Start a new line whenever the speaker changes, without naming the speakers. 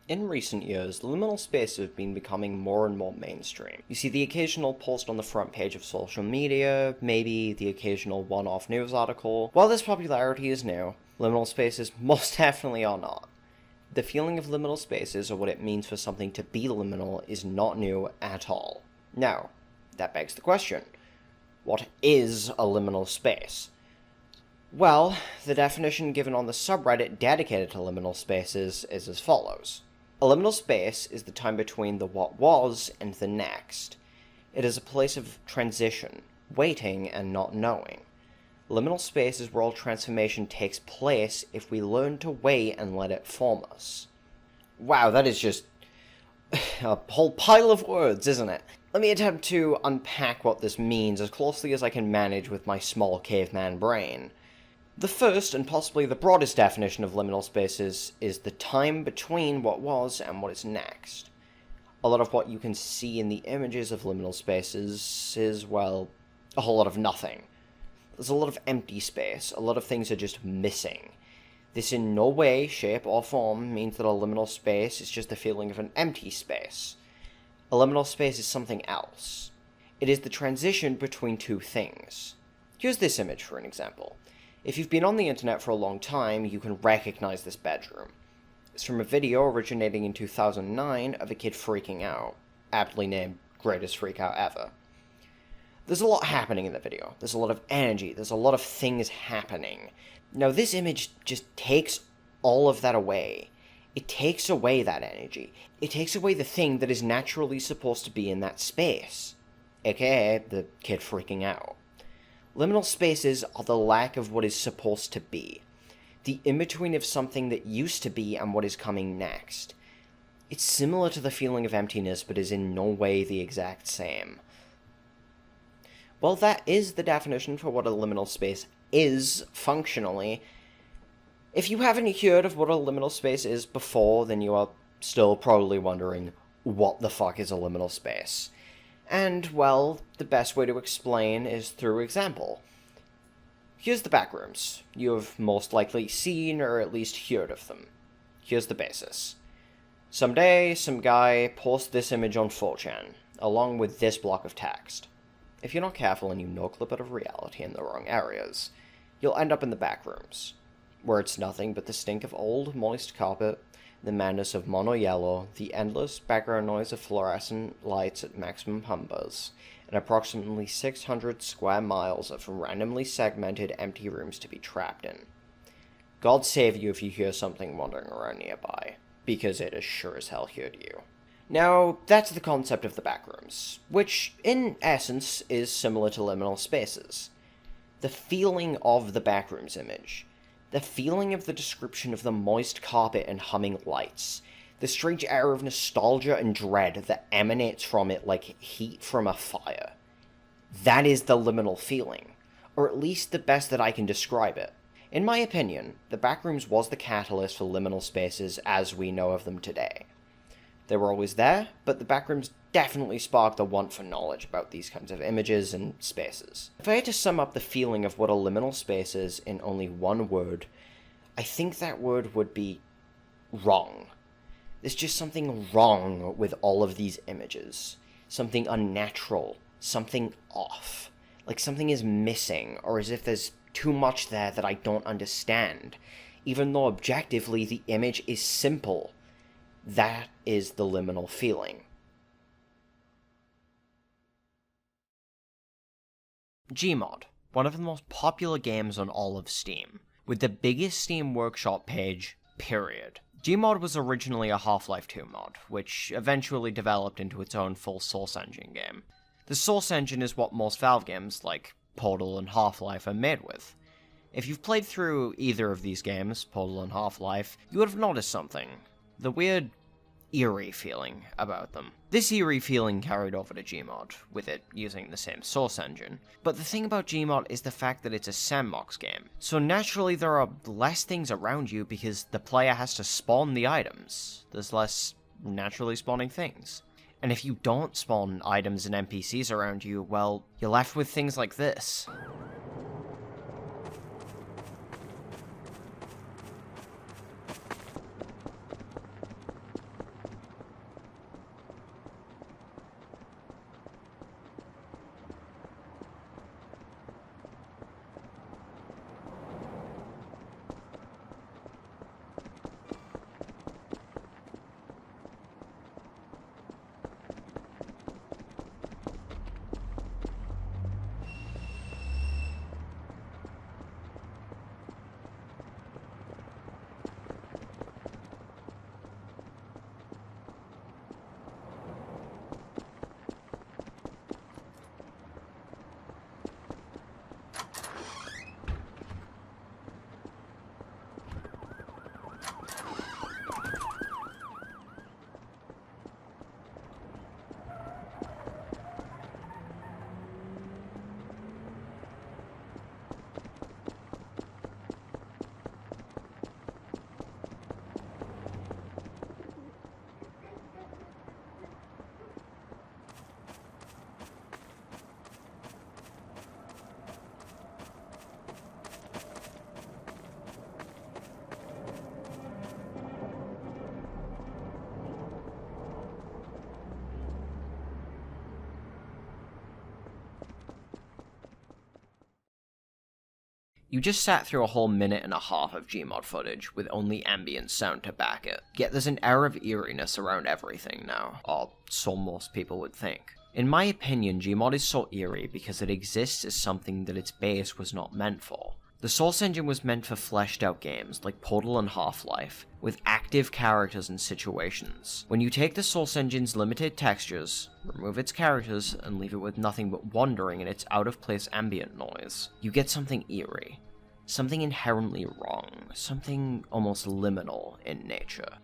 In recent years, liminal spaces have been becoming more and more mainstream. You see the occasional post on the front page of social media, maybe the occasional one-off news article. While this popularity is new, liminal spaces most definitely are not. The feeling of liminal spaces, or what it means for something to be liminal, is not new at all. Now, that begs the question, what is a liminal space? Well, the definition given on the subreddit dedicated to liminal spaces is as follows. A liminal space is the time between the what was and the next. It is a place of transition, waiting and not knowing. Liminal space is where all transformation takes place if we learn to wait and let it form us. Wow, that is just a whole pile of words, isn't it? Let me attempt to unpack what this means as closely as I can manage with my small caveman brain. The first, and possibly the broadest definition of liminal spaces, is the time between what was and what is next. A lot of what you can see in the images of liminal spaces is, well, a whole lot of nothing. There's a lot of empty space, a lot of things are just missing. This in no way, shape, or form means that a liminal space is just the feeling of an empty space. A liminal space is something else. It is the transition between two things. Here's this image for an example. If you've been on the internet for a long time, you can recognize this bedroom. It's from a video originating in 2009 of a kid freaking out, aptly named Greatest Freak Out Ever. There's a lot happening in the video. There's a lot of energy. There's a lot of things happening. Now, this image just takes all of that away. It takes away that energy. It takes away the thing that is naturally supposed to be in that space, aka the kid freaking out. Liminal spaces are the lack of what is supposed to be. The in-between of something that used to be and what is coming next. It's similar to the feeling of emptiness, but is in no way the exact same. Well, that is the definition for what a liminal space is, functionally. If you haven't heard of what a liminal space is before, then you are still probably wondering, what the fuck is a liminal space? And, well, the best way to explain is through example. Here's the backrooms. You have most likely seen or at least heard of them. Here's the basis. Someday, some guy posts this image on 4chan, along with this block of text. If you're not careful and you no-clip it of reality in the wrong areas, you'll end up in the backrooms, where it's nothing but the stink of old, moist carpet, the madness of mono yellow, the endless background noise of fluorescent lights at maximum hum buzz, and approximately 600 square miles of randomly segmented empty rooms to be trapped in. God save you if you hear something wandering around nearby, because it is sure as hell heard you. Now, that's the concept of the backrooms, which, in essence, is similar to liminal spaces. The feeling of the backrooms image. The feeling of the description of the moist carpet and humming lights. The strange air of nostalgia and dread that emanates from it like heat from a fire. That is the liminal feeling, or at least the best that I can describe it. In my opinion, the backrooms was the catalyst for liminal spaces as we know of them today. They were always there, but the backrooms definitely sparked the want for knowledge about these kinds of images and spaces. If I had to sum up the feeling of what a liminal space is in only one word, I think that word would be wrong. There's just something wrong with all of these images. Something unnatural, something off. Like something is missing, or as if there's too much there that I don't understand. Even though objectively the image is simple. That is the liminal feeling. Gmod, one of the most popular games on all of Steam, with the biggest Steam Workshop page, period. Gmod was originally a Half-Life 2 mod, which eventually developed into its own full Source Engine game. The Source Engine is what most Valve games, like Portal and Half-Life, are made with. If you've played through either of these games, Portal and Half-Life, you would have noticed something. The weird, eerie feeling about them. This eerie feeling carried over to Gmod, with it using the same source engine. But the thing about Gmod is the fact that it's a sandbox game. So naturally there are less things around you because the player has to spawn the items. There's less naturally spawning things. And if you don't spawn items and NPCs around you, well, you're left with things like this. You just sat through a whole minute and a half of Gmod footage with only ambient sound to back it. Yet there's an air of eeriness around everything now, or so most people would think. In my opinion, Gmod is so eerie because it exists as something that its base was not meant for. The Source Engine was meant for fleshed out games like Portal and Half-Life, with active characters and situations. When you take the Source Engine's limited textures, remove its characters, and leave it with nothing but wandering and its out-of-place ambient noise, you get something eerie. Something inherently wrong, something almost liminal in nature.